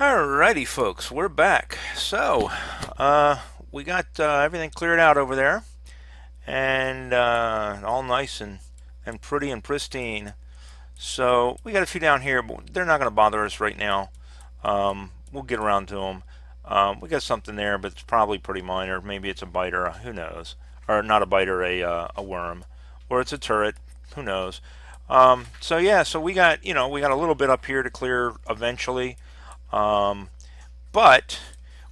Alrighty, folks, we're back. So, we got everything cleared out over there, and all nice and pretty and pristine. So, we got a few down here, but they're not going to bother us right now. We'll get around to them. We got something there, but it's probably pretty minor. Maybe it's a biter, who knows? Or not a biter, a worm. Or it's a turret, who knows? So yeah, so we got a little bit up here to clear eventually. Um, but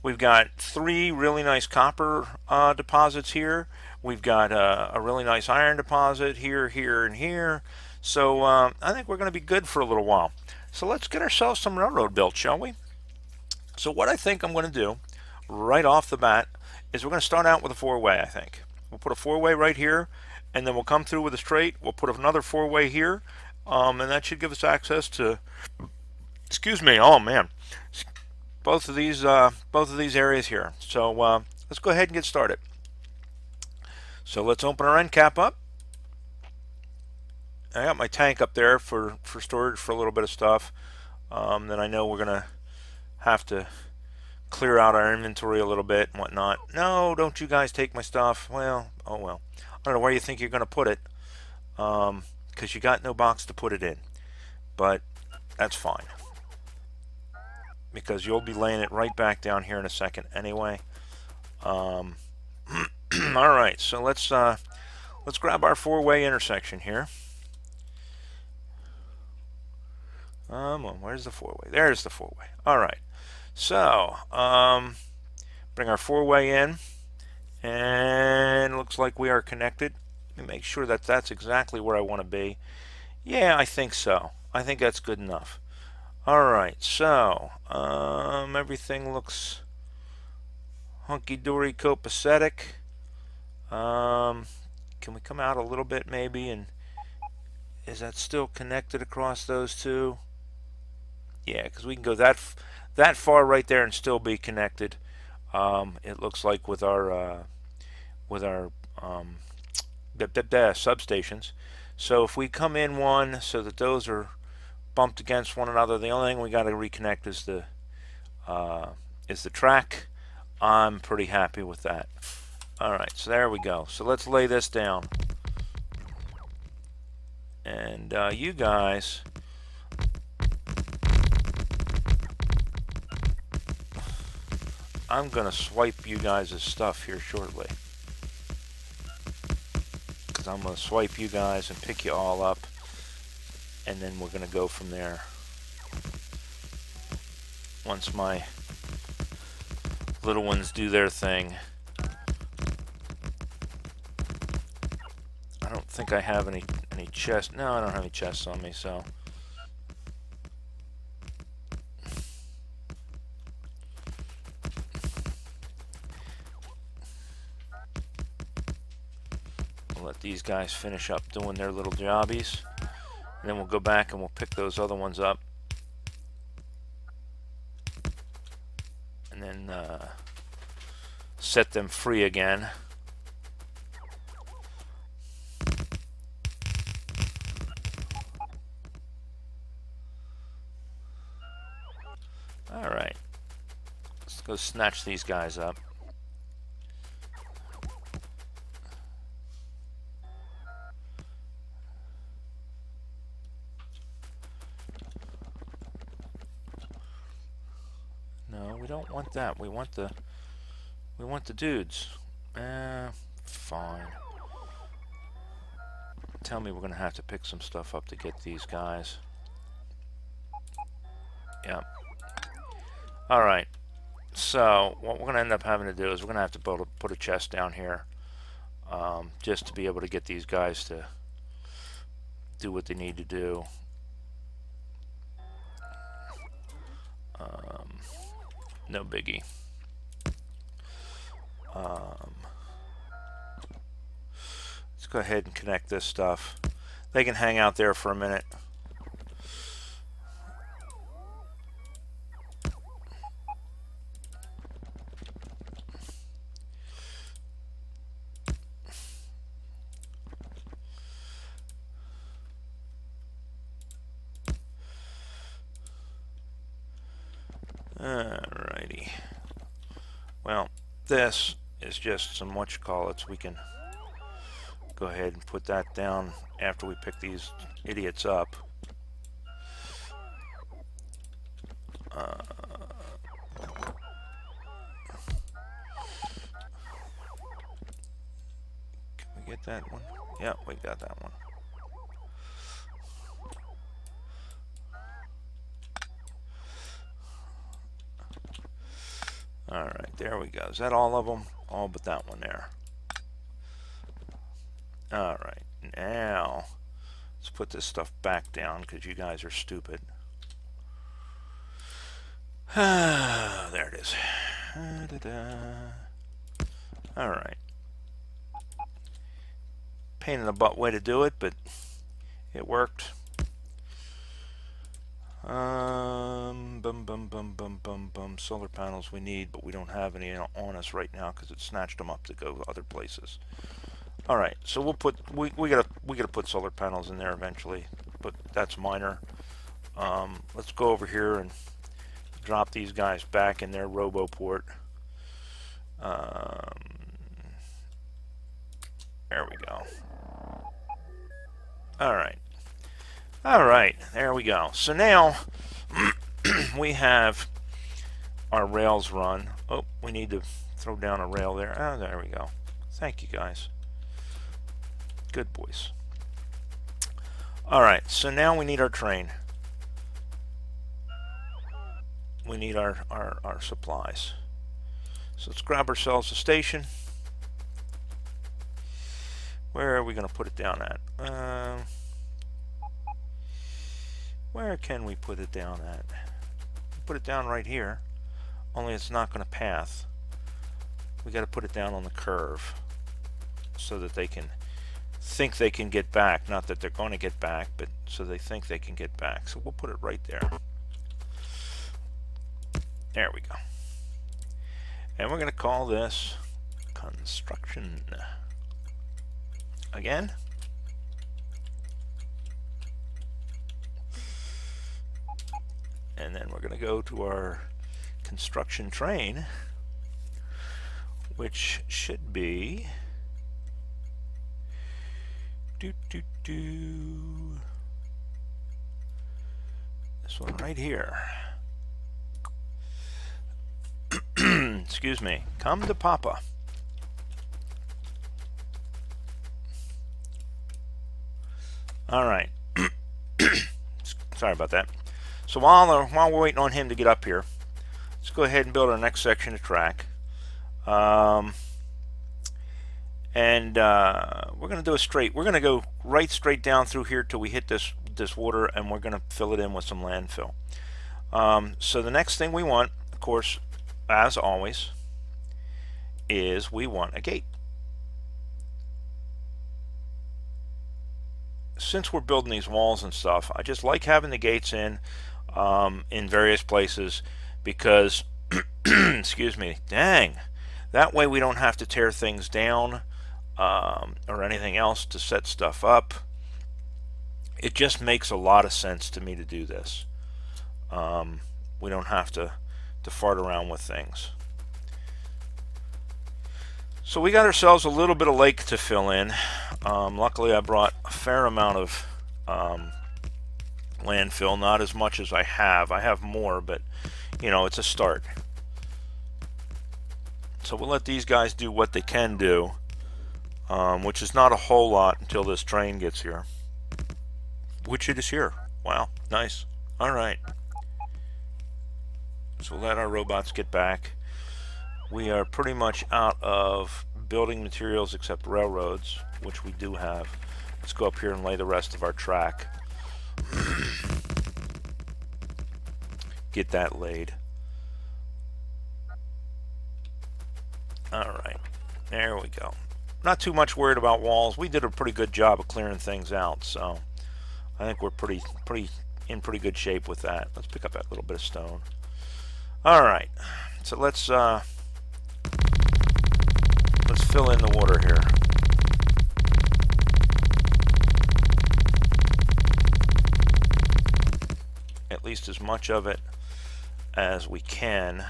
we've got three really nice copper deposits here. We've got a really nice iron deposit here, here, and here. So I think we're going to be good for a little while. So let's get ourselves some railroad built, shall we? So what I think I'm going to do right off the bat is we're going to start out with a four-way, I think. We'll put a four-way right here, and then we'll come through with a straight. We'll put another four-way here, and that should give us access to, excuse me, oh man, both of these areas here. So let's go ahead and get started. So let's open our end cap up. I got my tank up there for storage for a little bit of stuff. Then I know we're gonna have to clear out our inventory a little bit and whatnot. No, don't you guys take my stuff. Well, oh well. I don't know where you think you're gonna put it, because you got no box to put it in. But that's fine, because you'll be laying it right back down here in a second anyway. All right, so let's grab our four-way intersection here. Where's the four-way? There's the four-way. All right, so bring our four-way in, and looks like we are connected. Let me make sure that that's exactly where I want to be. Yeah, I think so. I think that's good enough. All right, so everything looks hunky-dory, copacetic. Can we come out a little bit maybe, and is that still connected across those two? Yeah, because we can go that far right there and still be connected. It looks like with our substations. So if we come in one so that those are bumped against one another, the only thing we got to reconnect is the track. I'm pretty happy with that. All right, so there we go. So let's lay this down. And you guys, I'm gonna swipe you guys' stuff here shortly, because I'm gonna swipe you guys and pick you all up, and then we're gonna go from there once my little ones do their thing. I don't think I have any chests. No, I don't have any chests on me, so we'll let these guys finish up doing their little jobbies, and then we'll go back and we'll pick those other ones up, and then set them free again. Alright, let's go snatch these guys up. No, we don't want that. We want the dudes. Fine. Tell me we're gonna have to pick some stuff up to get these guys. Yep. Alright, so what we're going to end up having to do is we're going to have to put a chest down here, just to be able to get these guys to do what they need to do. No biggie. Let's go ahead and connect this stuff. They can hang out there for a minute. Alrighty. Well, this is just some whatchamacallits. We can go ahead and put that down after we pick these idiots up. Can we get that one? Yeah, we got that one. Alright, there we go. Is that all of them? All but that one there. Alright, now let's put this stuff back down because you guys are stupid. There it is. Alright. Pain in the butt way to do it, but it worked. Solar panels we need, but we don't have any on us right now because it snatched them up to go other places. All right, so we'll put we gotta put solar panels in there eventually, but that's minor. Let's go over here and drop these guys back in their RoboPort. There we go. All right. Alright, there we go. So now we have our rails run. Oh, we need to throw down a rail there. Oh, there we go. Thank you, guys. Good boys. Alright, so now we need our train. We need our supplies. So let's grab ourselves a station. Where are we going to put it down at? Where can we put it down at? Put it down right here, only it's not going to path. We got to put it down on the curve so that they can think they can get back. Not that they're going to get back, but so they think they can get back. So we'll put it right there. There we go. And we're going to call this construction. Again. And then we're going to go to our construction train, which should be this one right here. Excuse me. Come to Papa. All right. Sorry about that. So while we're waiting on him to get up here, let's go ahead and build our next section of track. We're going to do a straight. We're going to go right straight down through here till we hit this water, and we're going to fill it in with some landfill. So the next thing we want, of course, as always, is we want a gate. Since we're building these walls and stuff, I just like having the gates in various places because, excuse me, dang, that way we don't have to tear things down or anything else to set stuff up. It just makes a lot of sense to me to do this. We don't have to fart around with things. So we got ourselves a little bit of lake to fill in. Luckily I brought a fair amount of landfill, not as much as I have. I have more, but you know, it's a start. So we'll let these guys do what they can do, which is not a whole lot until this train gets here. Which it is here. Wow, nice. Alright. So we'll let our robots get back. We are pretty much out of building materials except railroads, which we do have. Let's go up here and lay the rest of our track. Get that laid. Alright, there we go. Not too much worried about walls. We did a pretty good job of clearing things out, so I think we're in pretty good shape with that. Let's pick up that little bit of stone. Alright, so let's fill in the water here. At least as much of it as we can.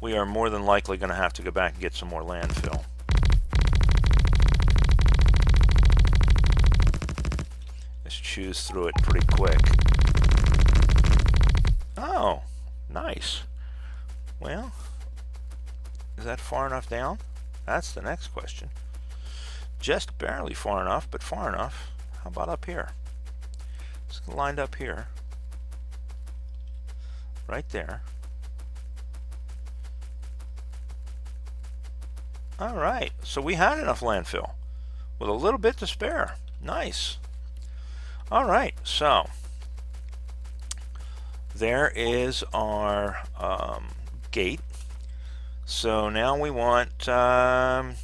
We are more than likely going to have to go back and get some more landfill. Let's choose through it pretty quick. Oh, nice. Well, is that far enough down? That's the next question. Just barely far enough, but far enough. How about up here? It's lined up here. Right there. All right, so we had enough landfill with a little bit to spare. Nice. All right, so there is our gate. So now we want, I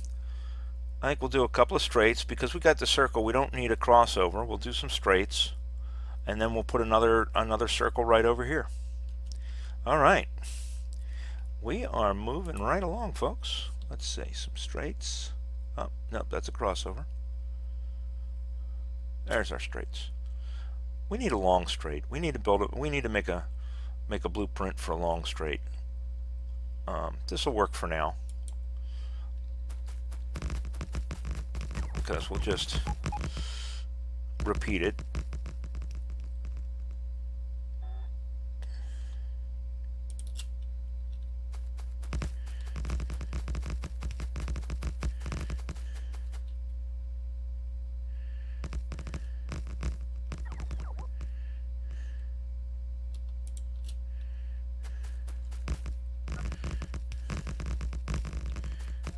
think we'll do a couple of straights because we got the circle. We don't need a crossover. We'll do some straights, and then we'll put another circle right over here. All right, we are moving right along, folks. Let's see, some straights. Oh, no, that's a crossover. There's our straights. We need a long straight. We need to build it. We need to make a blueprint for a long straight. This will work for now, because we'll just repeat it.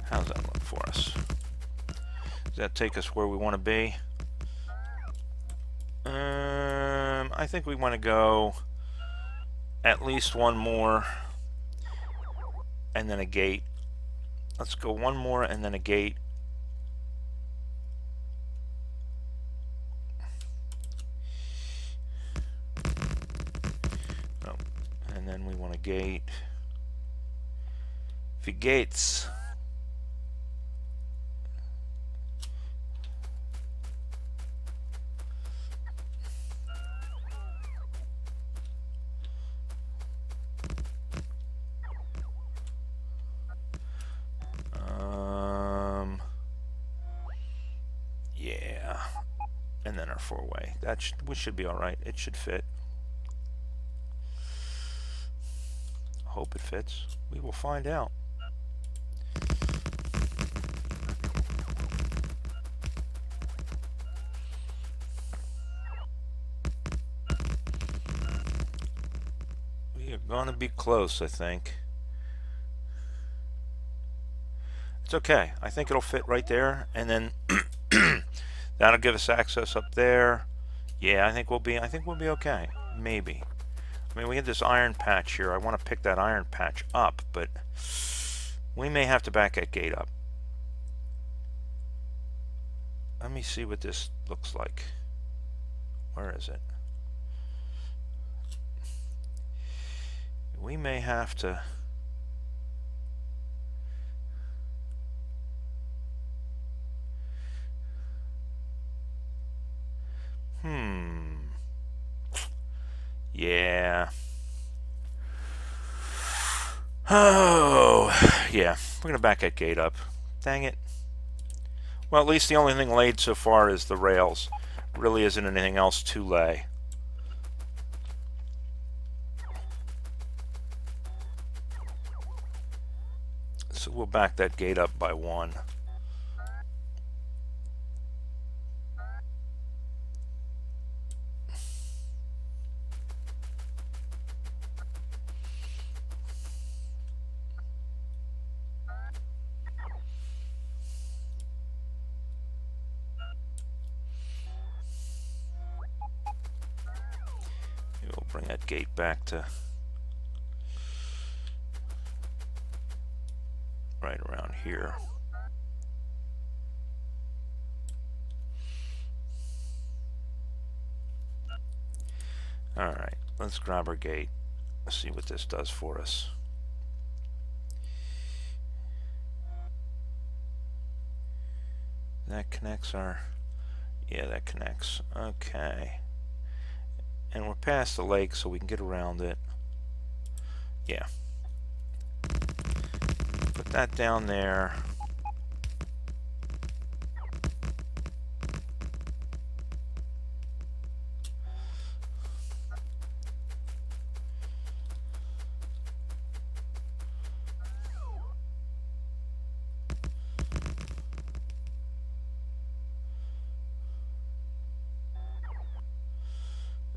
How's that look for us? Does that take us where we want to be? I think we want to go at least one more and then a gate. Let's go one more and then a gate. Oh, and then we want a gate. The gates. Yeah, and then our four-way. We should be all right. It should fit. Hope it fits. We will find out. We are going to be close, I think. It's okay. I think it'll fit right there, and then that'll give us access up there. Yeah, I think we'll be okay. Maybe. I mean, we have this iron patch here. I want to pick that iron patch up, but we may have to back that gate up. Let me see what this looks like. Where is it? We may have to... Yeah. Oh, yeah. We're going to back that gate up. Dang it. Well, at least the only thing laid so far is the rails. Really isn't anything else to lay. So we'll back that gate up by one. We'll bring that gate back to right around here. Alright, let's grab our gate. Let's see what this does for us. that connects our... Yeah, that connects. Okay. And we're past the lake, so we can get around it. Yeah. Put that down there.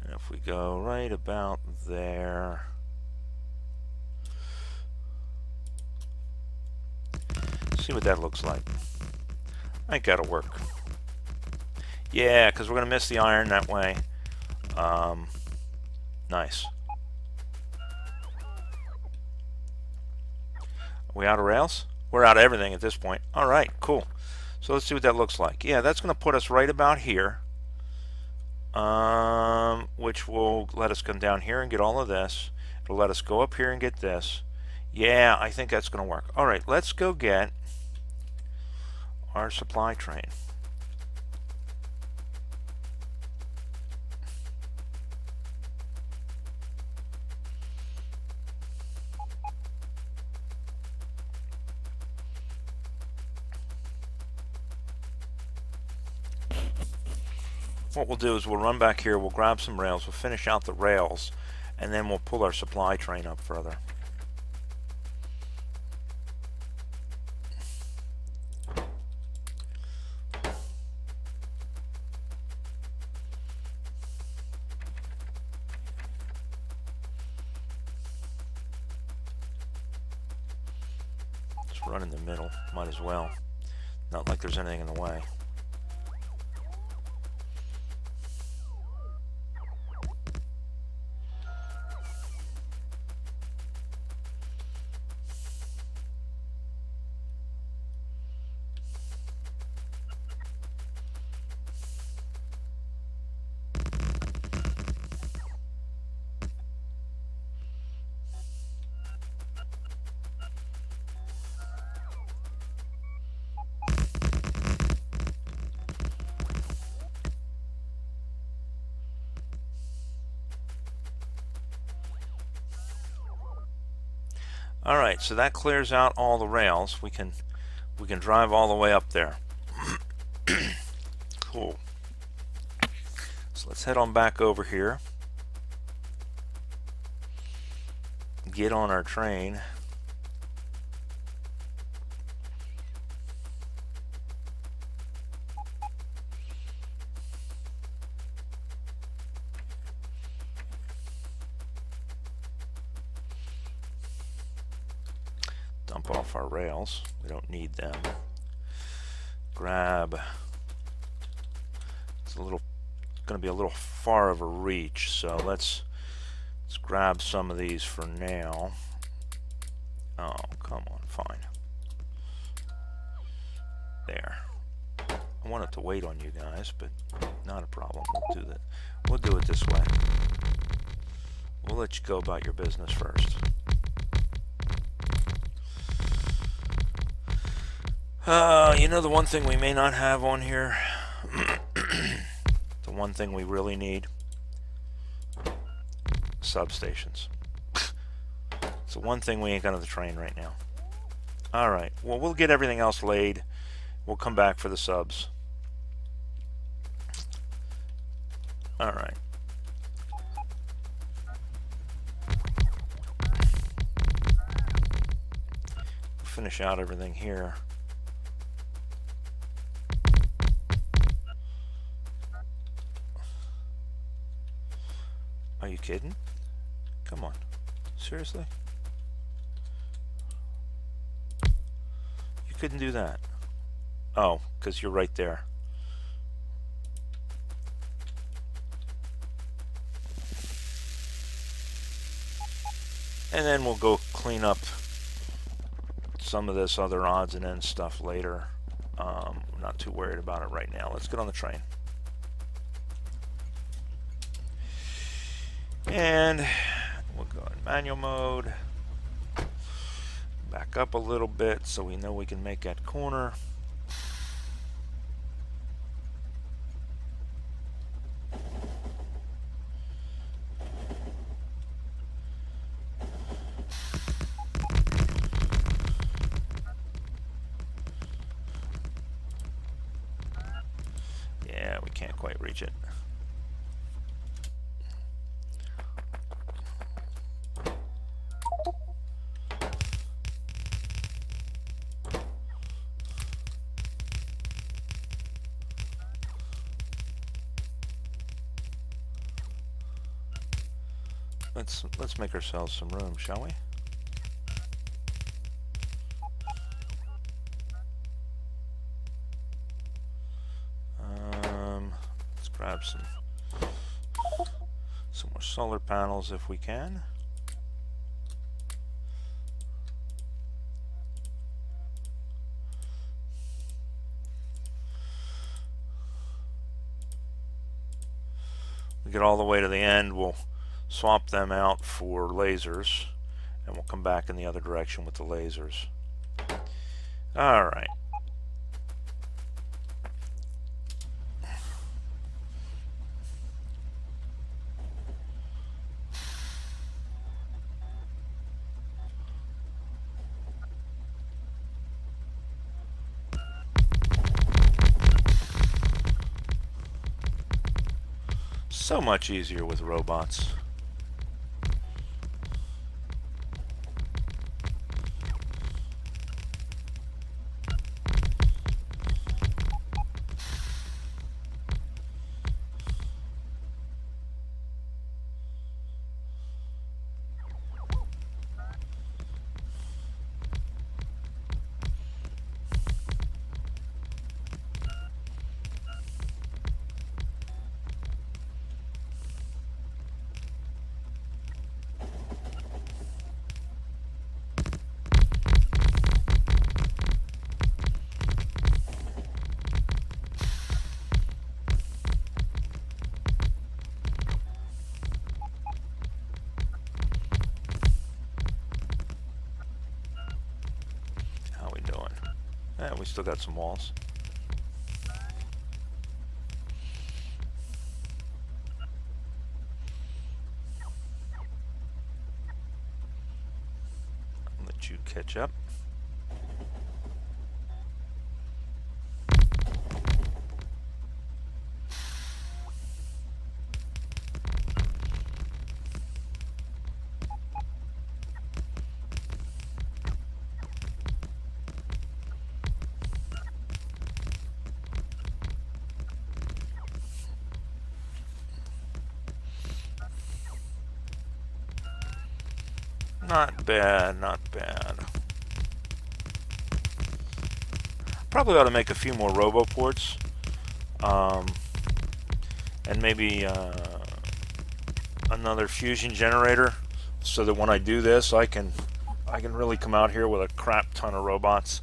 And if we go right about there... See what that looks like. I think that'll work. Yeah, because we're going to miss the iron that way. Nice. Are we out of rails? We're out of everything at this point. All right, cool. So let's see what that looks like. Yeah, that's going to put us right about here. Which will let us come down here and get all of this. It'll let us go up here and get this. Yeah, I think that's going to work. All right, let's go get our supply train. What we'll do is we'll run back here, we'll grab some rails, we'll finish out the rails, and then we'll pull our supply train up further. Run in the middle, might as well. Not like there's anything in the way. All right, so that clears out all the rails. We can drive all the way up there. Cool. So let's head on back over here. Get on our train. Dump off our rails. We don't need them. Grab. It's going to be a little far of a reach, so let's grab some of these for now. Oh, come on, fine. There. I wanted to wait on you guys, but not a problem. We'll do that. We'll do it this way. We'll let you go about your business first. You know the one thing we may not have on here? The one thing we really need? Substations. It's the one thing we ain't got on the train right now. Alright, well, we'll get everything else laid. We'll come back for the subs. Alright. Finish out everything here. Are you kidding? Come on. Seriously? You couldn't do that. Oh, because you're right there. And then we'll go clean up some of this other odds and ends stuff later. I'm not too worried about it right now. Let's get on the train. And we'll go in manual mode. Back up a little bit so we know we can make that corner. quite reach it. Let's make ourselves some room, shall we? Let's grab some more solar panels if we can. We get all the way to the end, we'll swap them out for lasers, and we'll come back in the other direction with the lasers. All right. So much easier with robots. We still got some walls. I'll let you catch up. Not bad, not bad. Probably ought to make a few more roboports, and maybe another fusion generator, so that when I do this, I can really come out here with a crap ton of robots.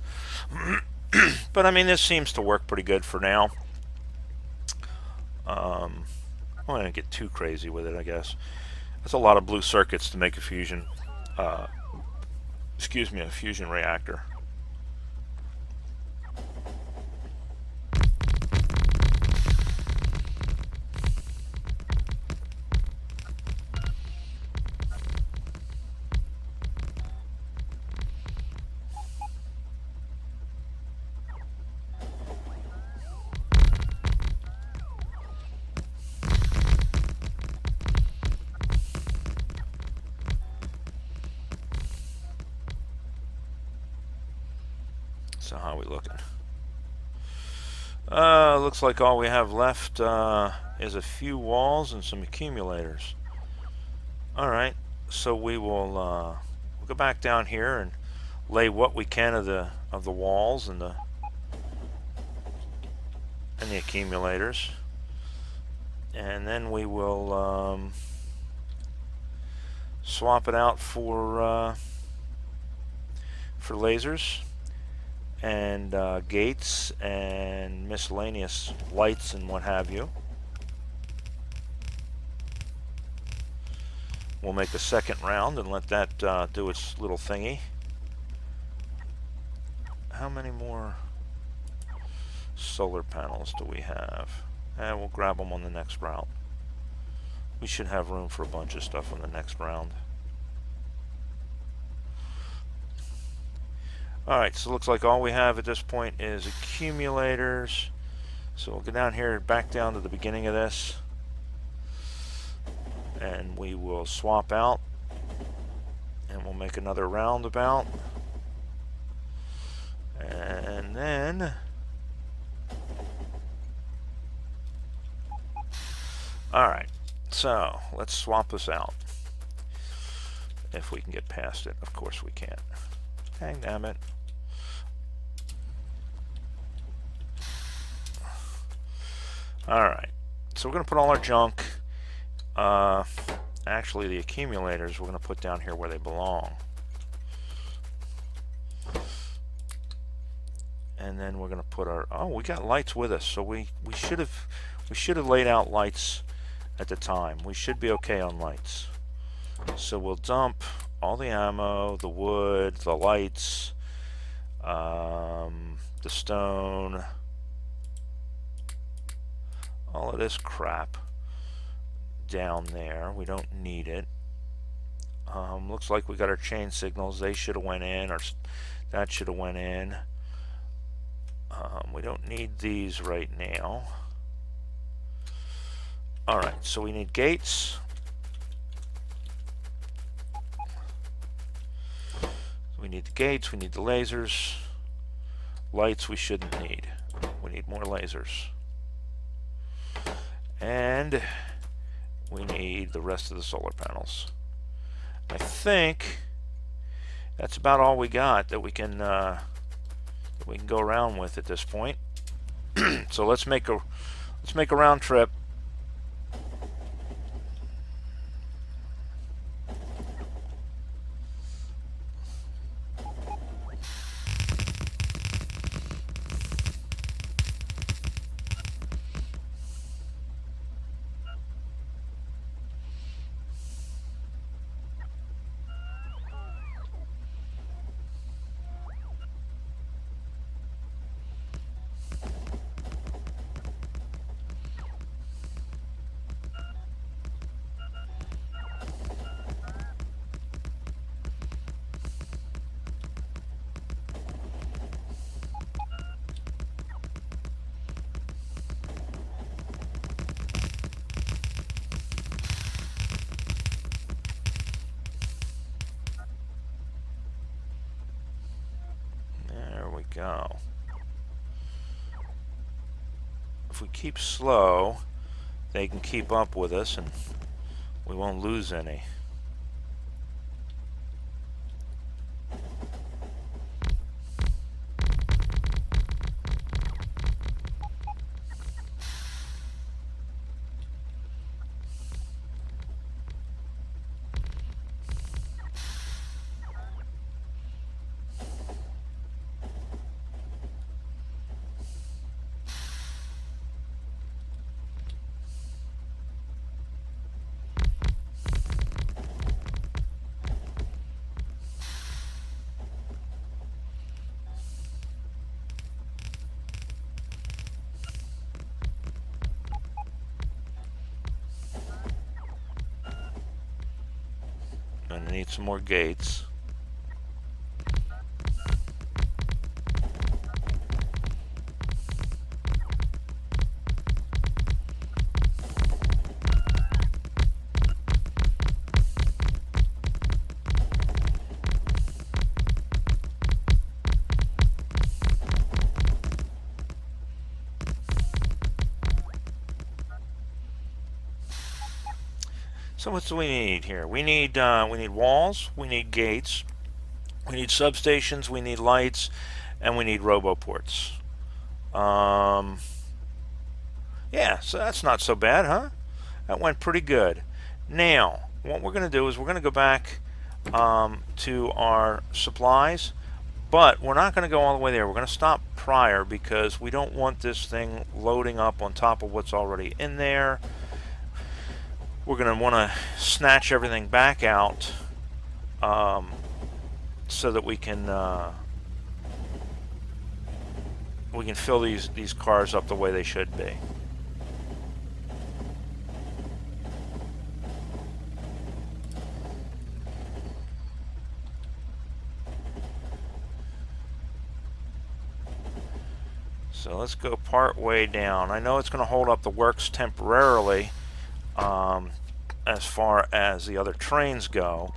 But I mean, this seems to work pretty good for now. I don't get too crazy with it, I guess. That's a lot of blue circuits to make a fusion. A fusion reactor. So how are we looking? Looks like all we have left is a few walls and some accumulators. Alright, so we will we'll go back down here and lay what we can of the walls and the accumulators. And then we will swap it out for lasers and gates and miscellaneous lights and what have you. We'll make a second round and let that do its little thingy. How many more solar panels do we have? And we'll grab them on the next route. We should have room for a bunch of stuff on the next round. Alright, so it looks like all we have at this point is accumulators, So we'll go down here, back down to the beginning of this, and we will swap out, and we'll make another roundabout, and then alright, so let's swap this out. If we can get past it. Of course we can't. Dang damn it. Alright, so we're going to put all our junk, actually the accumulators we're going to put down here where they belong. And then we're going to put our, oh, we got lights with us, so we should have laid out lights at the time. We should be okay on lights. So we'll dump all the ammo, the wood, the lights, the stone, all of this crap down there. We don't need it. Looks like we got our chain signals. They should have went in, or that should have went in. We don't need these right now. Alright, so we need gates. We need the gates, we need the lasers. Lights we shouldn't need. We need more lasers. And we need the rest of the solar panels. I think that's about all we got that we can go around with at this point. So let's make a round trip. Go. If we keep slow, they can keep up with us and we won't lose any. And I need some more gates. So what do we need here? We need walls, we need gates, we need substations, we need lights, and we need roboports. Yeah, so that's not so bad, huh? That went pretty good. Now, what we're going to do is we're going to go back to our supplies, but we're not going to go all the way there. We're going to stop prior because we don't want this thing loading up on top of what's already in there. We're going to want to snatch everything back out so that we can fill these cars up the way they should be. So let's go part way down. I know it's going to hold up the works temporarily as far as the other trains go,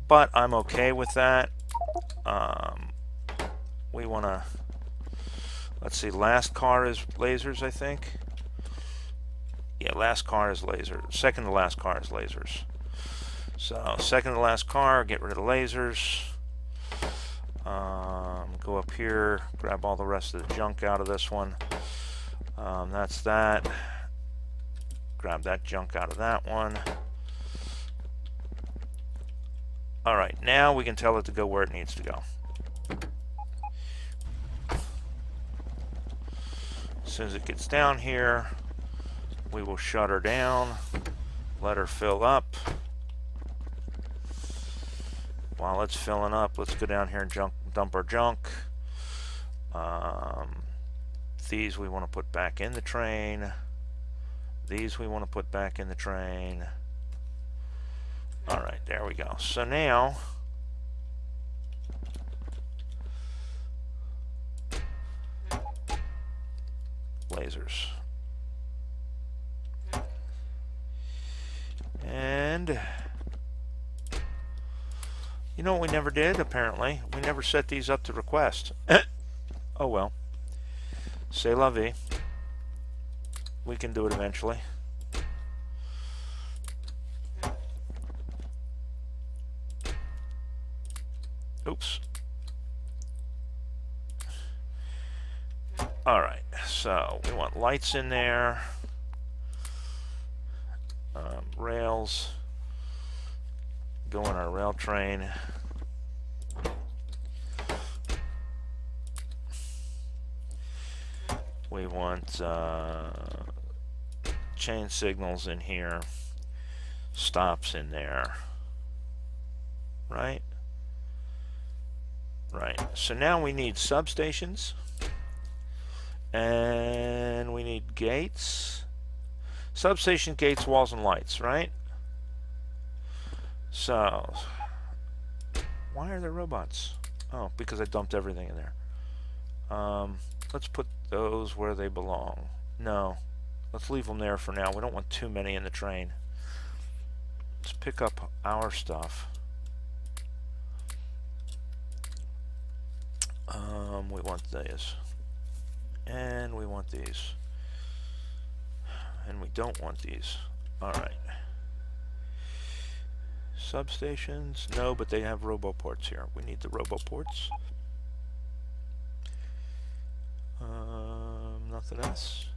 but I'm okay with that. We want to, let's see, last car is lasers, I think. Yeah, last car is lasers. Second to last car is lasers. So second to last car, get rid of the lasers. Go up here, grab all the rest of the junk out of this one. That's that. Grab that junk out of that one. Alright, now we can tell it to go where it needs to go. As soon as it gets down here, we will shut her down, let her fill up. While it's filling up, let's go down here and dump our junk. These we want to put back in the train. These we want to put back in the train. Alright, there we go. So now, lasers. And you know what we never did, apparently? We never set these up to request. Oh well. C'est la vie. We can do it eventually. Oops. Alright, so we want lights in there. Rails. Go on our rail train. We want chain signals in here. Stops in there. Right? Right. So now we need substations. And we need gates. Substation, gates, walls, and lights, right? So, why are there robots? Oh, because I dumped everything in there. Let's put those where they belong. No, let's leave them there for now. We don't want too many in the train. Let's pick up our stuff. We want these. And we want these. And we don't want these. Alright. Substations? No, but they have roboports here. We need the roboports. Nothing else.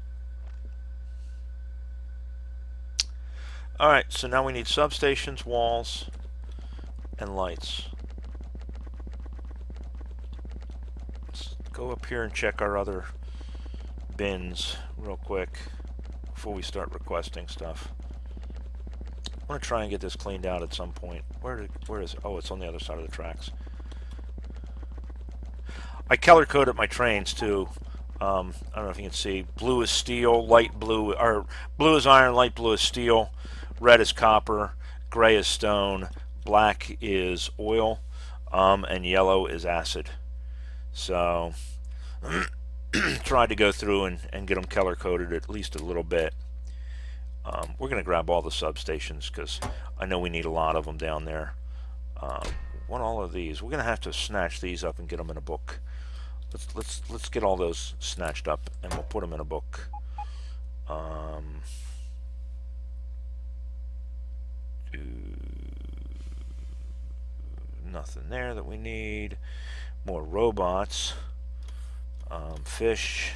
Alright, so now we need substations, walls, and lights. Let's go up here and check our other bins real quick before we start requesting stuff. I want to try and get this cleaned out at some point. Where is it? Oh, it's on the other side of the tracks. I color coded my trains too. I don't know if you can see. Blue is steel, light blue, or blue is iron, light blue is steel, red is copper, gray is stone, black is oil, and yellow is acid. So tried to go through and get them color coded at least a little bit. We're going to grab all the substations because I know we need a lot of them down there. Want all of these. We're going to have to snatch these up and get them in a book. Let's get all those snatched up and we'll put them in a book. Nothing there that we need. More robots. Fish.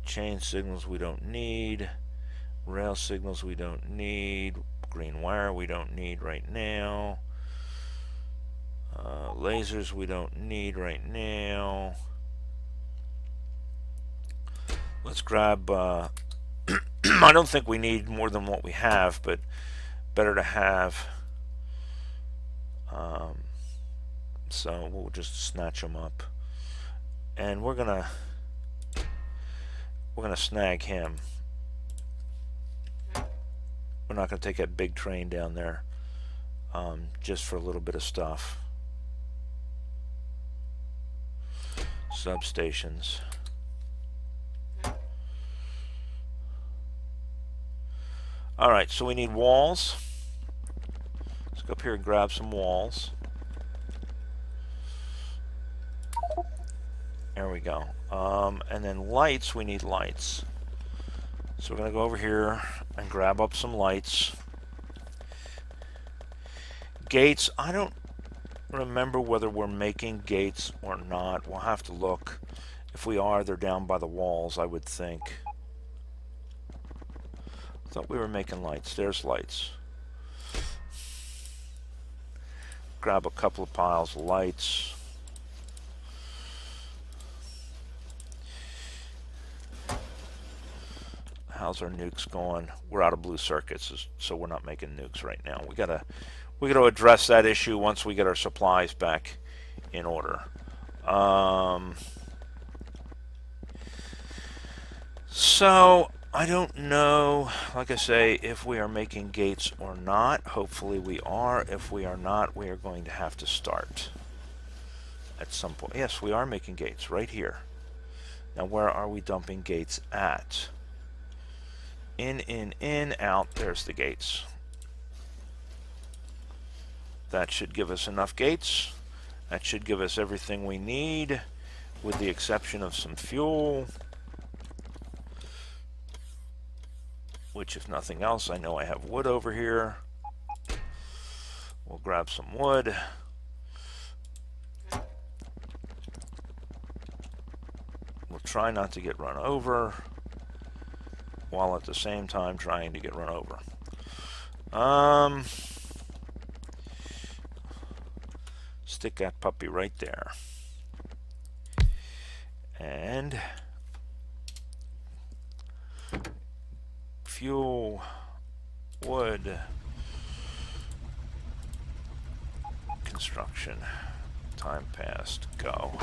Chain signals we don't need. Rail signals we don't need. Green wire we don't need right now. Lasers we don't need right now. Let's grab I don't think we need more than what we have, but better to have. So we'll just snatch them up, and we're gonna snag him. We're not going to take that big train down there just for a little bit of stuff. Substations. Alright, so we need walls. Let's go up here and grab some walls. There we go. And then lights, we need lights. So we're going to go over here and grab up some lights. Gates, I don't remember whether we're making gates or not. We'll have to look. If we are, they're down by the walls, I would think. I thought we were making lights. There's lights. Grab a couple of piles of lights. How's our nukes going? We're out of blue circuits, so we're not making nukes right now. We gotta address that issue once we get our supplies back in order. So I don't know, like I say, if we are making gates or not. Hopefully we are. If we are not, we are going to have to start at some point. Yes, we are making gates right here. Now where are we dumping gates at? In, out. There's the gates. That should give us enough gates. That should give us everything we need, with the exception of some fuel. Which, if nothing else, I know I have wood over here. We'll grab some wood. We'll try not to get run over, while at the same time trying to get run over. Stick that puppy right there. And fuel, wood, construction, time passed, go.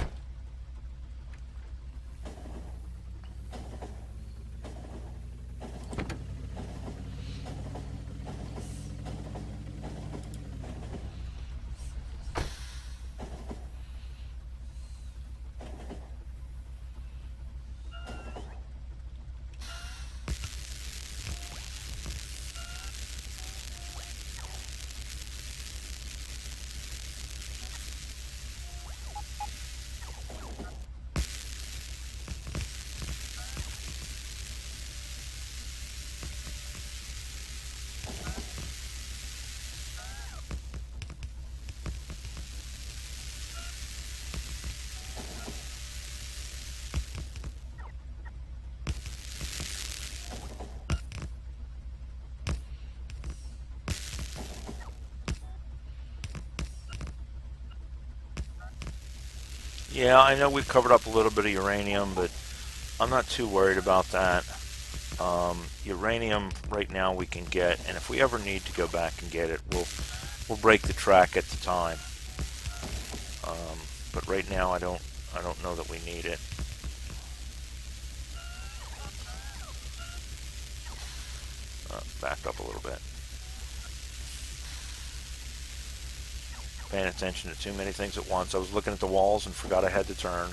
Yeah, I know we've covered up a little bit of uranium, but I'm not too worried about that. Uranium right now we can get, and if we ever need to go back and get it, we'll break the track at the time. But right now I don't know that we need it. Back up a little bit. Paying attention to too many things at once. I was looking at the walls and forgot I had to turn.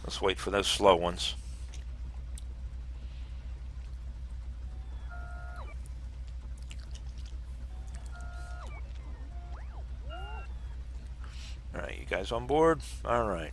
Let's wait for those slow ones. Alright, you guys on board? Alright.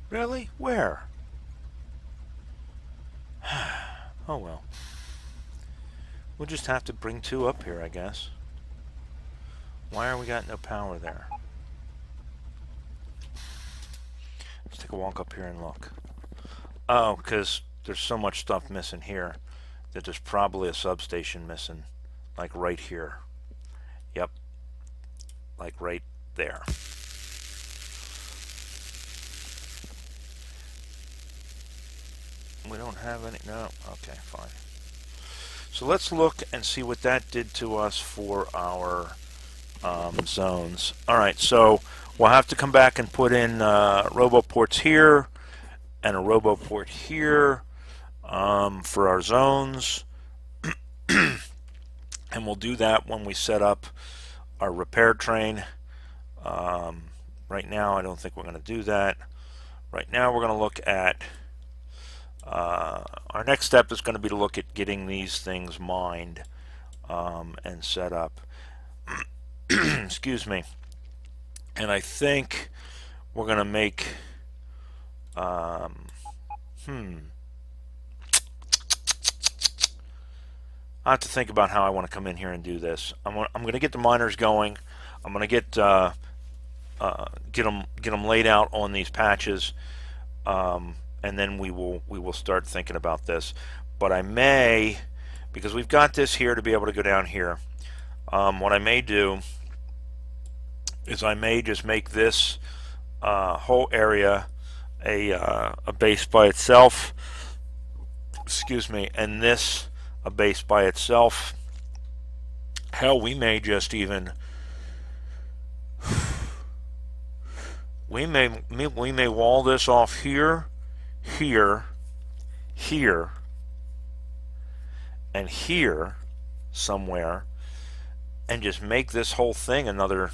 Really? Where? Oh well. We'll just have to bring two up here, I guess. Why are we got no power there? Let's take a walk up here and look. Oh, because there's so much stuff missing here that there's probably a substation missing, like right here. Yep, like right there. We don't have any, no, okay, fine. So let's look and see what that did to us for our zones. All right, so we'll have to come back and put in roboports here and a roboport here for our zones. And we'll do that when we set up our repair train. Right now, I don't think we're going to do that. Right now, we're going to look at our next step is going to be to look at getting these things mined and set up. Excuse me. And I think we're going to make I have to think about how I want to come in here and do this. I'm going to get the miners going. I'm going to get them laid out on these patches, and then we will start thinking about this. But I may, because we've got this here to be able to go down here. What I may do is I may just make this whole area a base by itself. Excuse me, and this a base by itself. Hell, we may just even we may wall this off here, here, here, and here somewhere, and just make this whole thing another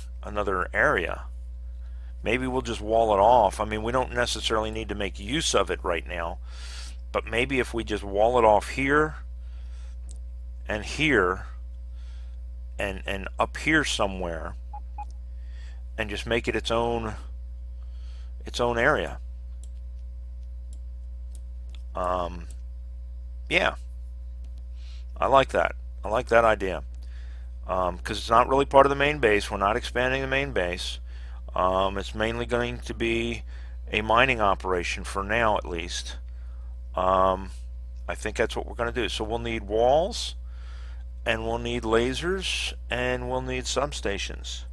area. Maybe we'll just wall it off. I mean, we don't necessarily need to make use of it right now, but maybe if we just wall it off here and here and up here somewhere, and just make it its own area. Yeah, I like that. I like that idea, because it's not really part of the main base. We're not expanding the main base. It's mainly going to be a mining operation for now, at least. I think that's what we're going to do. So we'll need walls, and we'll need lasers, and we'll need substations.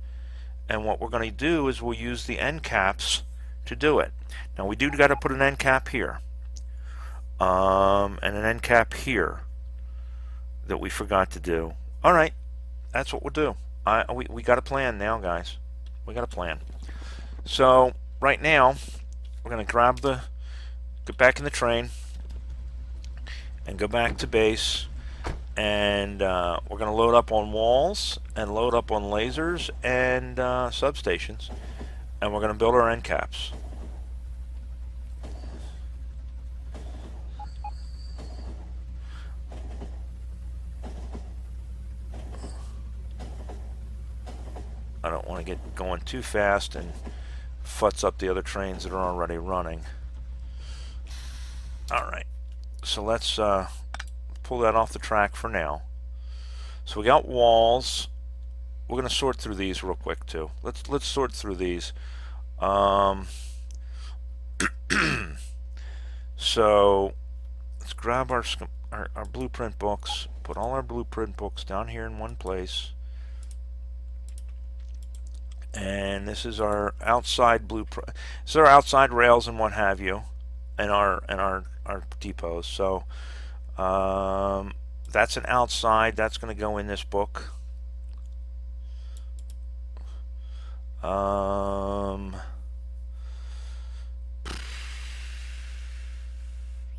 And what we're going to do is we'll use the end caps to do it. Now we do got to put an end cap here, and an end cap here that we forgot to do. All right, that's what we'll do. We got a plan now, guys. We got a plan. So right now we're going to get back in the train and go back to base, and we're going to load up on walls and load up on lasers and substations, and we're going to build our end caps. I don't want to get going too fast and futz up the other trains that are already running. Alright, so let's pull that off the track for now. So we got walls. We're going to sort through these real quick too. Let's sort through these. So let's grab our blueprint books, put all our blueprint books down here in one place. And this is our outside blueprint. This is our outside rails and what have you, and our depots. So that's an outside. That's going to go in this book.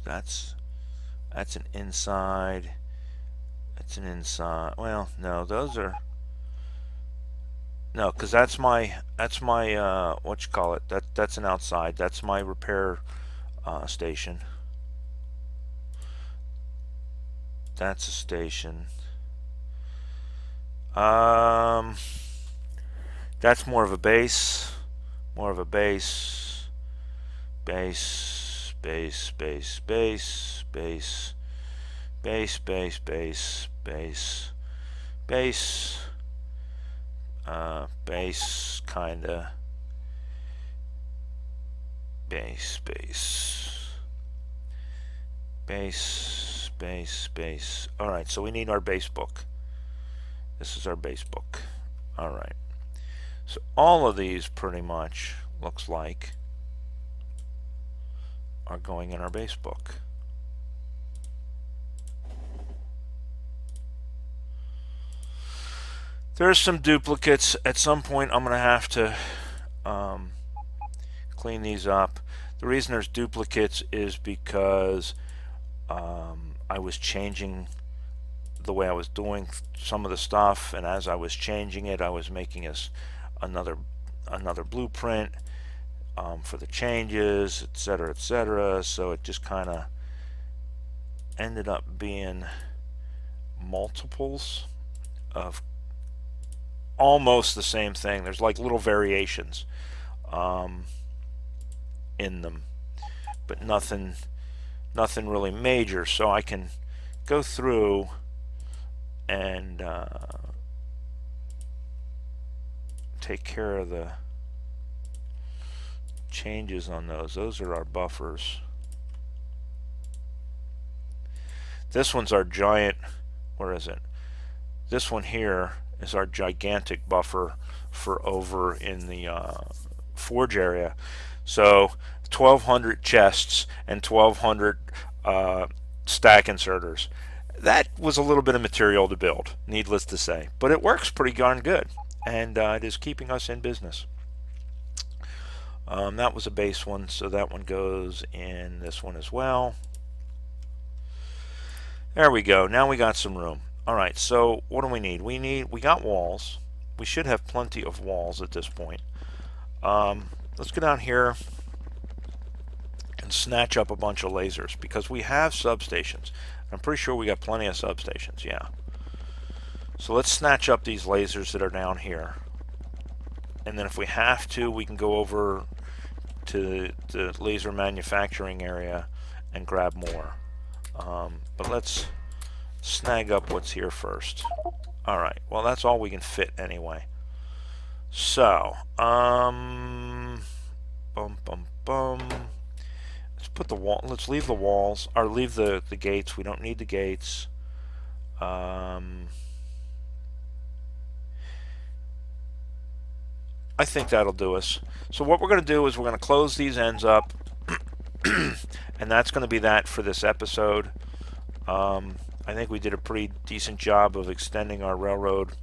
That's an inside. That's an inside. Well, no, those are. No, because that's my what you call it. That's an outside. That's my repair station. That's a station. That's more of a base. More of a base. bass, bass, bass, bass, bass, bass, bass, bass, bass, bass, bass, kinda, bass, bass, bass, bass, bass. Alright, so we need our bass book. This is our bass book. Alright. So all of these pretty much looks like are going in our bass book. There's some duplicates. At some point I'm going to have to clean these up. The reason there's duplicates is because I was changing the way I was doing some of the stuff, and as I was changing it I was making another blueprint for the changes, etc., etc. So it just kind of ended up being multiples of almost the same thing. There's like little variations in them, but nothing really major. So I can go through and take care of the changes on those. Those are our buffers. This one's our giant, where is it? This one here is our gigantic buffer for over in the forge area. So 1200 chests and 1200 stack inserters. That was a little bit of material to build, needless to say, but it works pretty darn good, and it is keeping us in business. That was a base one, so that one goes in this one as well. There we go. Now we got some room. Alright, so what do we need? We got walls. We should have plenty of walls at this point. Let's go down here and snatch up a bunch of lasers, because we have substations. I'm pretty sure we got plenty of substations, yeah. So let's snatch up these lasers that are down here. And then if we have to, we can go over to the laser manufacturing area and grab more. But let's snag up what's here first. Alright, well that's all we can fit anyway. So, bum bum bum. Let's put the wall, let's leave the walls, or leave the gates. We don't need the gates. I think that'll do us. So what we're going to do is we're going to close these ends up, and that's going to be that for this episode. I think we did a pretty decent job of extending our railroad.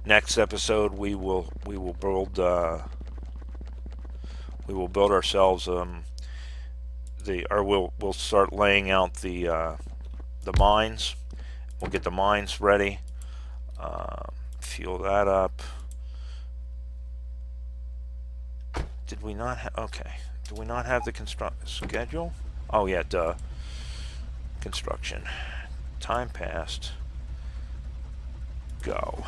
Next episode we will build ourselves we'll start laying out the mines. We'll get the mines ready. Fuel that up. Did we not have, okay, do we not have the schedule? Oh yeah, duh. Construction. Time passed. Go.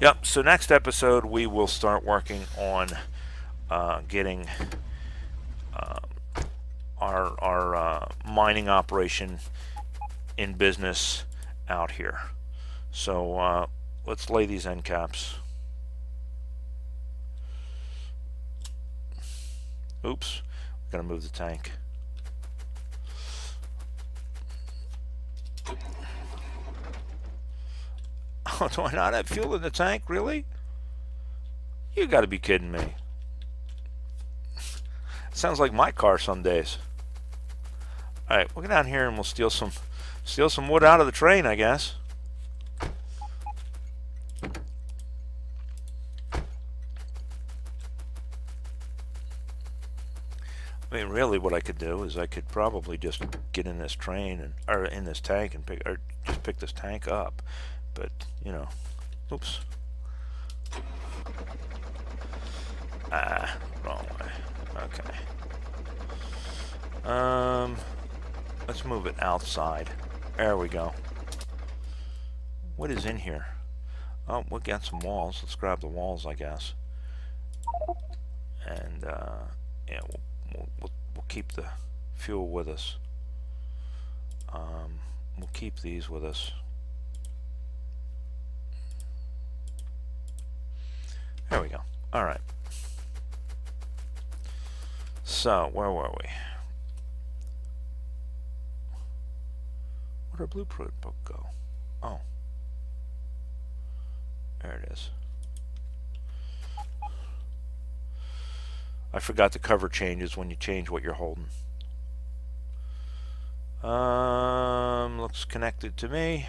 Yep, so next episode we will start working on getting our mining operation in business out here. So let's lay these end caps. Oops, gotta move the tank. Oh, do I not have fuel in the tank? Really? You gotta be kidding me. Sounds like my car some days. Alright, we'll go down here and we'll steal some wood out of the train, I guess. I mean, really what I could do is I could probably just get in this train and, or in this tank and just pick this tank up. But, you know, oops. Wrong way. Okay. Let's move it outside. There we go. What is in here? Oh, we'll get some walls. Let's grab the walls, I guess. And yeah, we'll keep the fuel with us. We'll keep these with us. There we go. All right. So, where were we? Where'd our blueprint book go? Oh. There it is. I forgot the cover changes when you change what you're holding. Looks connected to me.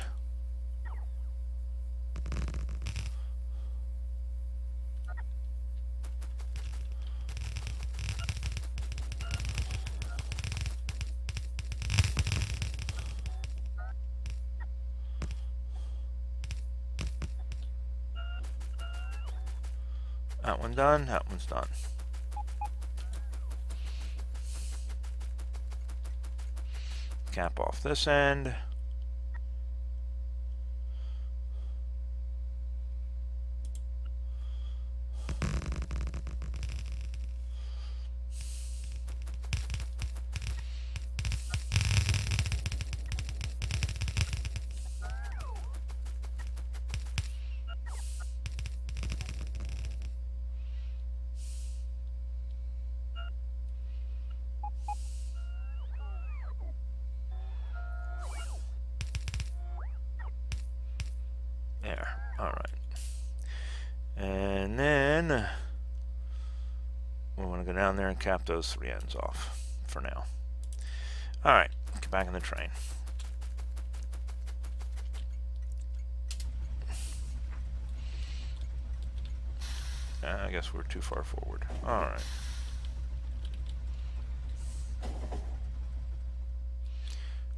That one done, that one's done. Cap off this end. There. All right. And then we want to go down there and cap those three ends off for now. All right. Get back in the train. I guess we're too far forward. All right.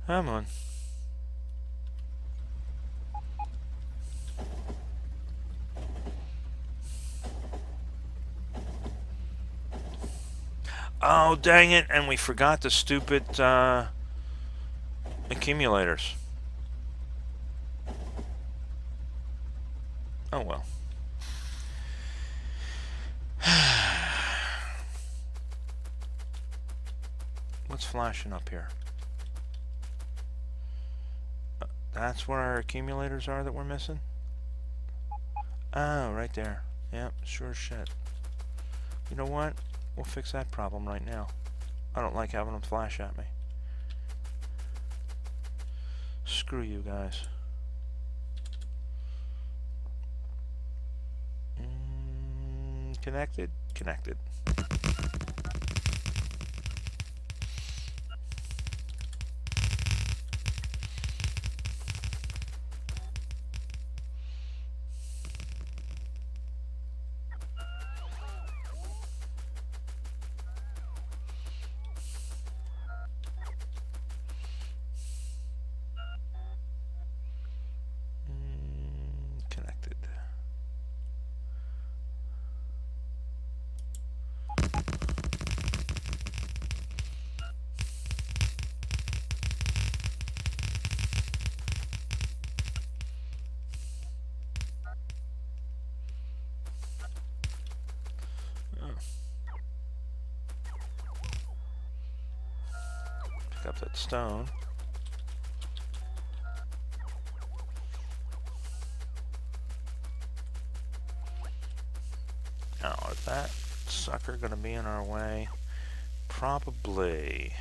Come on. Oh, dang it, and we forgot the stupid accumulators. Oh, well. What's flashing up here? That's where our accumulators are that we're missing? Oh, right there. Yep, sure as shit. You know what? We'll fix that problem right now. I don't like having them flash at me. Screw you guys. Connected? Connected. Connected. Pick up that stone. Now, is that sucker going to be in our way? Probably.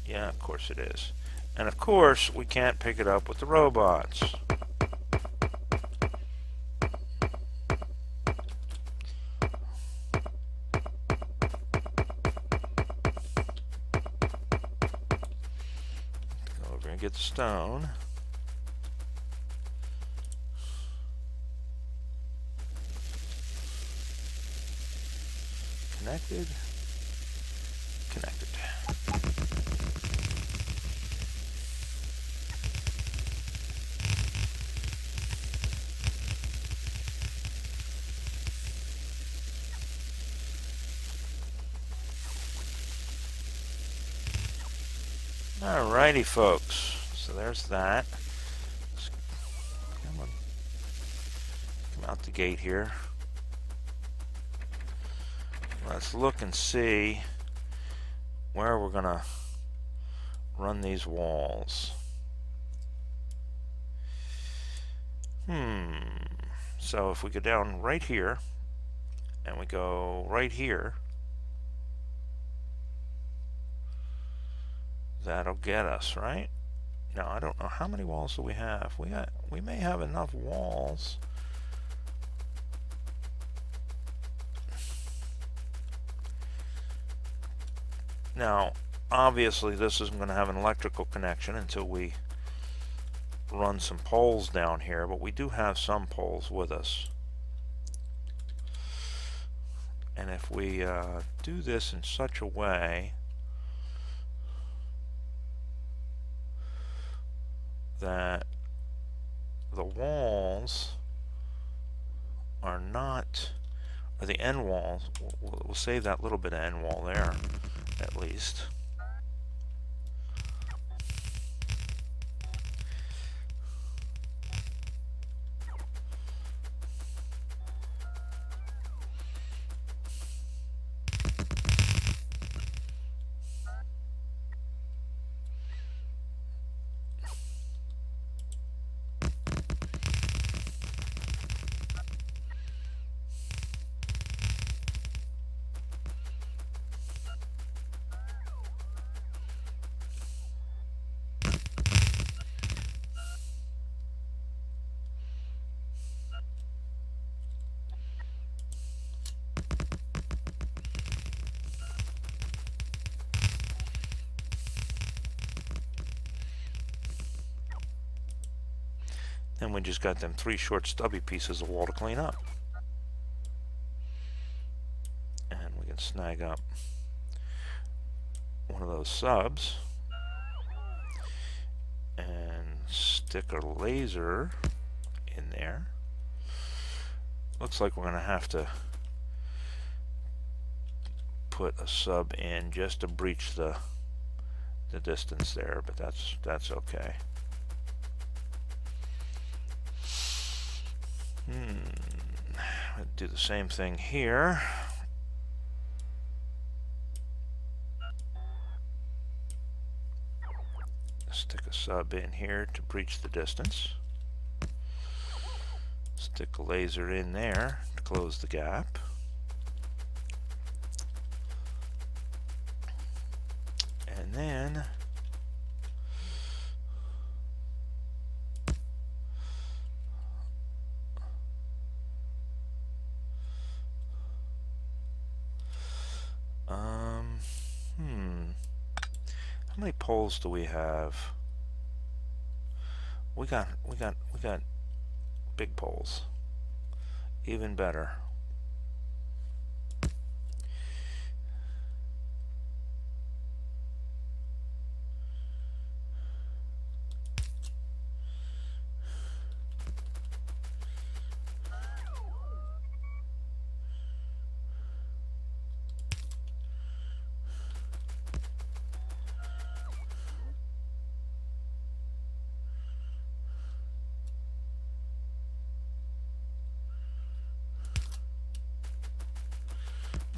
Yeah, of course it is. And of course, we can't pick it up with the robots. Go over and get the stone. Connected. Connected. Alrighty, folks. So there's that. Come on. Come out the gate here. Let's look and see where we're going to run these walls. So if we go down right here, and we go right here, that'll get us, right? Now, I don't know how many walls do we have. We may have enough walls. Now, obviously, this isn't going to have an electrical connection until we run some poles down here, but we do have some poles with us. And if we do this in such a way that the walls are not, or the end walls, we'll save that little bit of end wall there, at least. Then we just got them 3 short stubby pieces of wall to clean up. And we can snag up one of those subs and stick a laser in there. Looks like we're going to have to put a sub in just to breach the distance there, but that's okay. I'll do the same thing here. Stick a sub in here to breach the distance. Stick a laser in there to close the gap. And then how many poles do we have? We got big poles. Even better.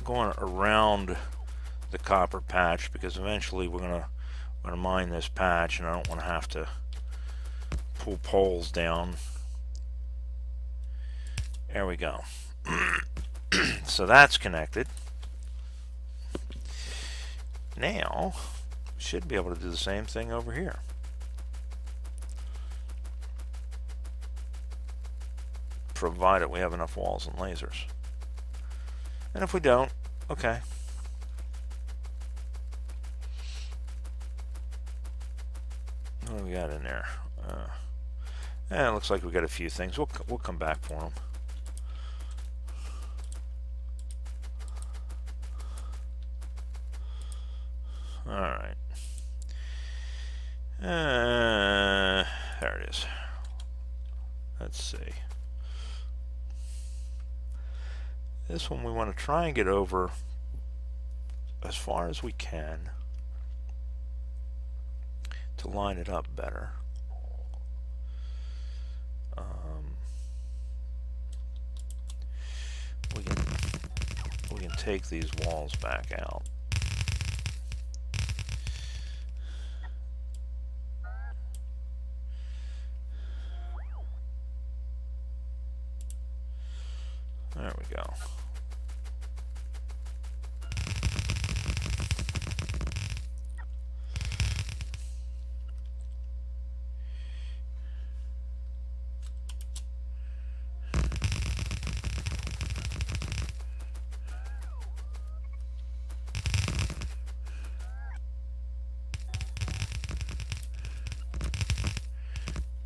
Going around the copper patch because eventually we're gonna mine this patch, and I don't want to have to pull poles down. There we go. So that's connected. Now should be able to do the same thing over here. Provided we have enough walls and lasers. And if we don't, okay. What do we got in there? It looks like we got a few things. We'll come back for them. All right. There it is. Let's see. This one we want to try and get over as far as we can. to line it up better. We can take these walls back out. There we go.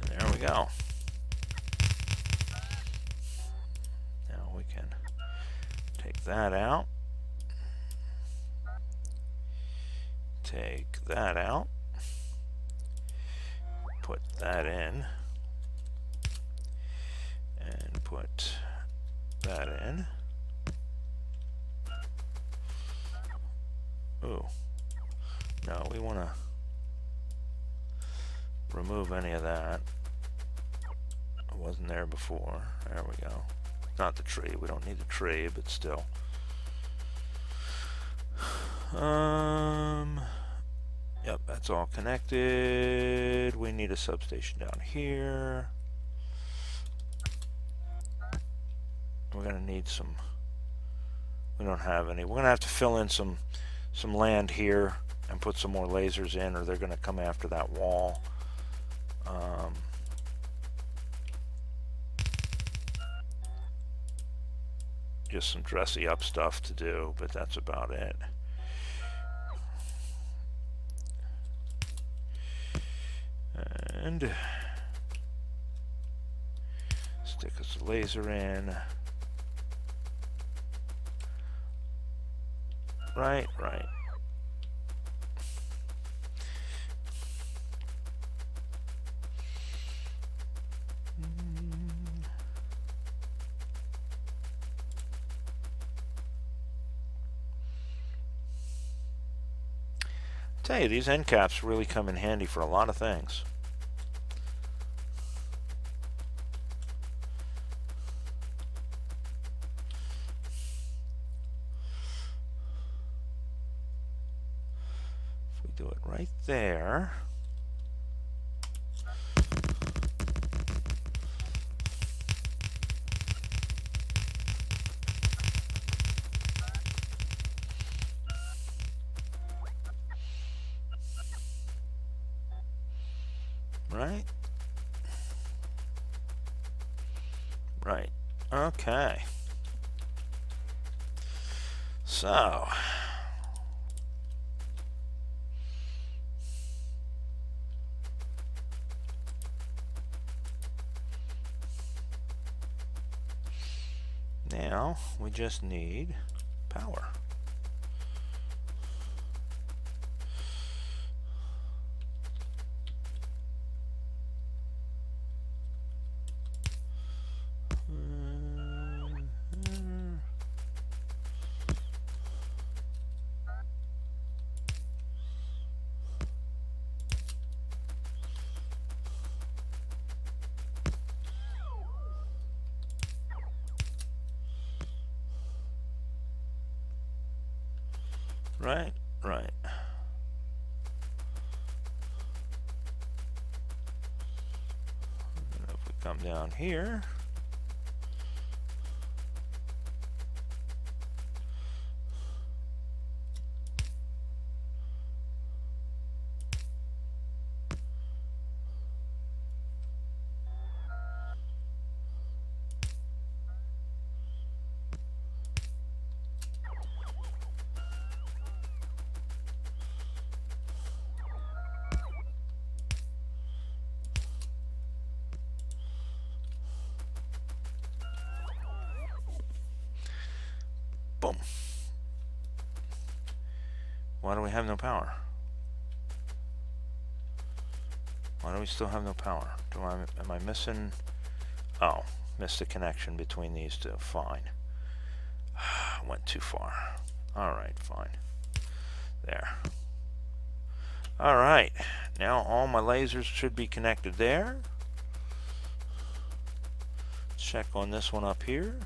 There we go. Now we can take that out. Take that out. Put that in. And put that in. Ooh. No, we want to remove any of that. It wasn't there before. There we go. Not the tree. We don't need the tree, but still. Yep, that's all connected. We need a substation down here. We're gonna need some. We don't have any. We're gonna have to fill in some land here and put some more lasers in, or they're gonna come after that wall. Just some dressy up stuff to do, but that's about it. And stick a laser in. Right. I tell you, these end caps really come in handy for a lot of things. If we do it right there. Right. Okay. So. Now we just need power. Right. And if we come down here, boom. Why do we have no power? Why do we still have no power? Am I missing? Oh, missed the connection between these two. Fine. Went too far. All right, fine. There. Alright, now all my lasers should be connected there. Check on this one up here.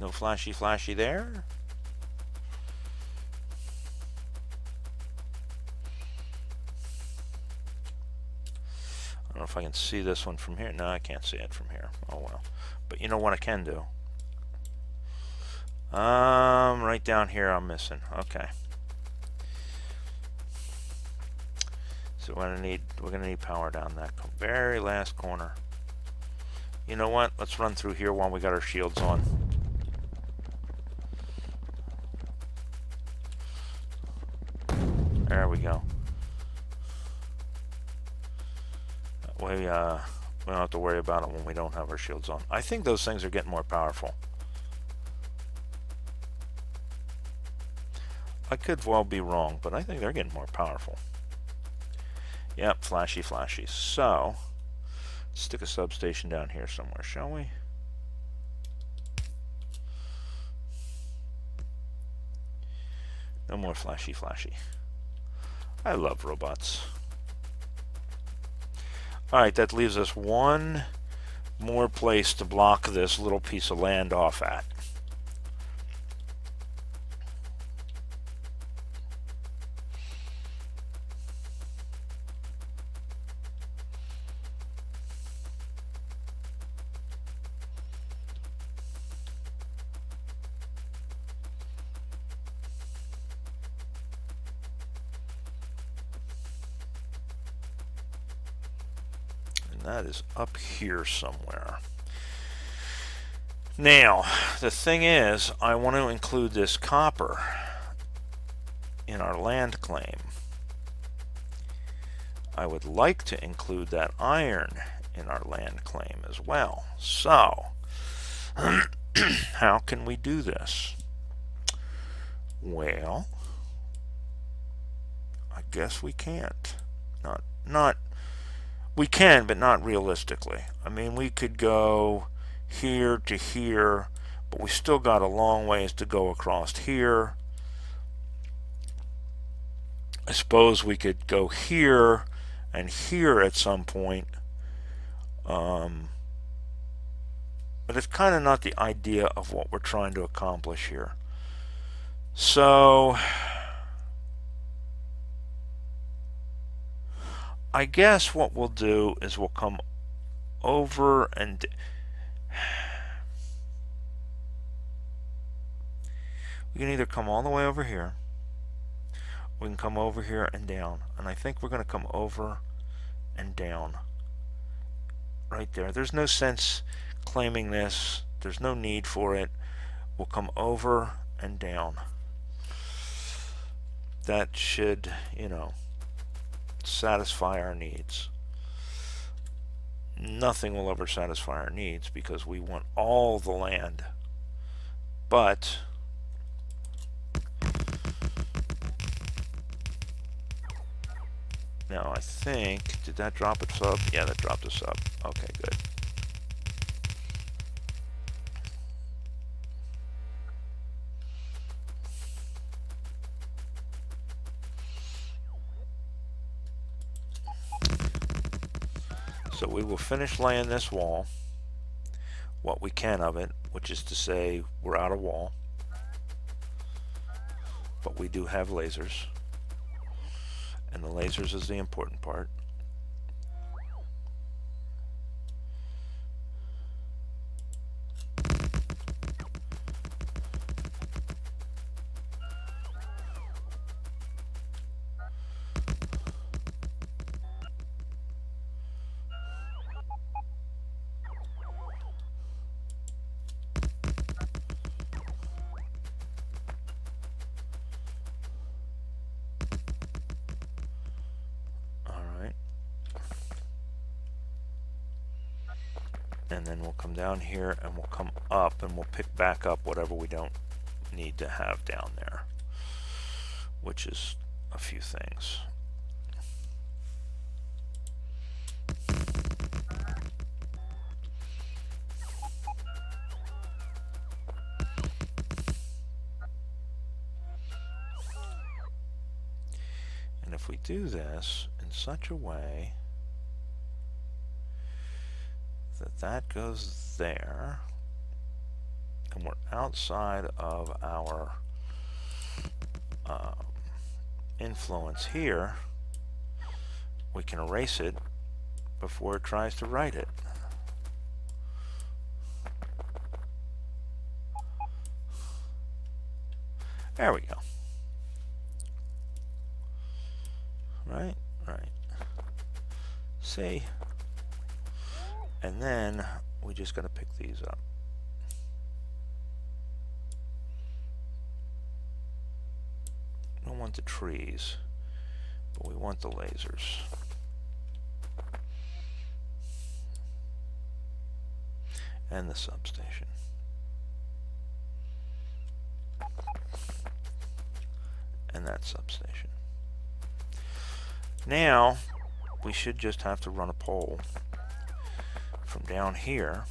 No flashy flashy there. I don't know if I can see this one from here. No, I can't see it from here. Oh well. But you know what I can do? Right down here I'm missing. Okay. So we're gonna need power down that very last corner. You know what? Let's run through here while we got our shields on. There we go. That way, we don't have to worry about it when we don't have our shields on. I think those things are getting more powerful. I could well be wrong, but I think they're getting more powerful. Yep, flashy flashy. So, let's stick a substation down here somewhere, shall we? No more flashy flashy. I love robots. Alright, that leaves us one more place to block this little piece of land off at. That is up here somewhere. Now, the thing is, I want to include this copper in our land claim. I would like to include that iron in our land claim as well. So, how can we do this? Well, I guess we can't. We can, but not realistically. I mean, we could go here to here, but we still got a long ways to go across here. I suppose we could go here and here at some point. But it's kind of not the idea of what we're trying to accomplish here. So, I guess what we'll do is we'll come over and we can either come all the way over here, we can come over here and down, and I think we're going to come over and down right there. There's no sense claiming this. There's no need for it. We'll come over and down. That should, you know, satisfy our needs. Nothing will ever satisfy our needs because we want all the land. But now I think, did that drop a sub? Yeah, that dropped a sub. Okay, good. So we will finish laying this wall, what we can of it, which is to say we're out of wall, but we do have lasers, and the lasers is the important part. And then we'll come down here and we'll come up and we'll pick back up whatever we don't need to have down there, which is a few things. And if we do this in such a way that that goes there, and we're outside of our influence here, we can erase it before it tries to write it. There we go. Right. See? And then we just got to pick these up. We don't want the trees, but we want the lasers. And the substation. And that substation. Now, we should just have to run a pole from down here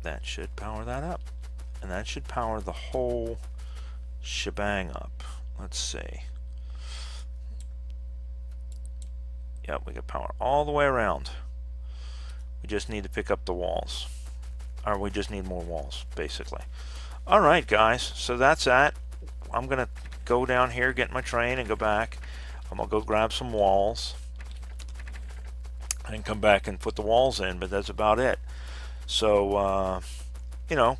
that should power that up, and that should power the whole shebang up. Let's see. Yep, we got power all the way around. We just need to pick up the walls, or we just need more walls, basically. All right, guys, so that's that. I'm gonna go down here, get my train, and go back. I'm gonna go grab some walls and come back and put the walls in, but that's about it. So, you know,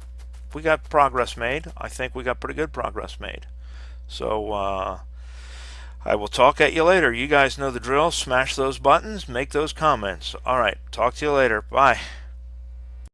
we got progress made. I think we got pretty good progress made. So, I will talk at you later. You guys know the drill. Smash those buttons. Make those comments. All right. Talk to you later. Bye.